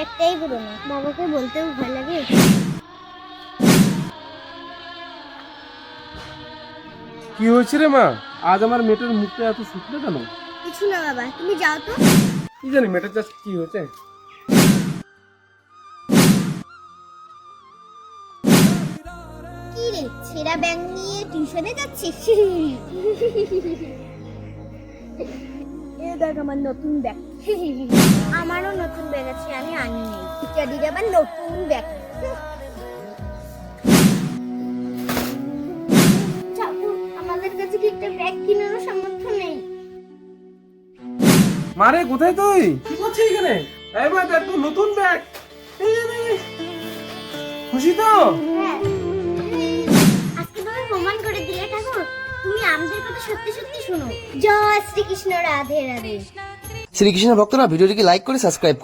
ব্যাগটাই পুরোনো, বাবাকে বলতেও ভয় লাগে। কি হয়েছে রে মা? আজ আমার মেয়েটার মুখটা এত শুকনো কেন? কিছু না বাবা, তুমি যাও তো। কি জানি মেয়েটার চাষ কি হয়েছে। কি রে, ছেঁড়া ব্যাগ নিয়ে টিউশনে যাচ্ছিস? এ দেখ আমার নতুন ব্যাগ। আমারও নতুন ব্যাগ আছে, আমি আনি নাই। টিচারির আবার নতুন ব্যাগ। চাপু, আমাদের কাছে কি একটা ব্যাগ কেনার সামর্থ্য নেই। মারে কোথায় তুই? কি করছিস এখানে? এই মা দেখ তো নতুন ব্যাগ। এই নে, নে। খুশি তো? হ্যাঁ, আজকে তুমি প্রমাণ করে দিলে ঠাকুর, তুমি আমাদের কথা সত্যি সত্যি শোনো। জয় শ্রীকৃষ্ণ, রাধে রাধে। শ্রীকৃষ্ণের ভক্তরা ভিডিওটিকে লাইক করে সাবস্ক্রাইব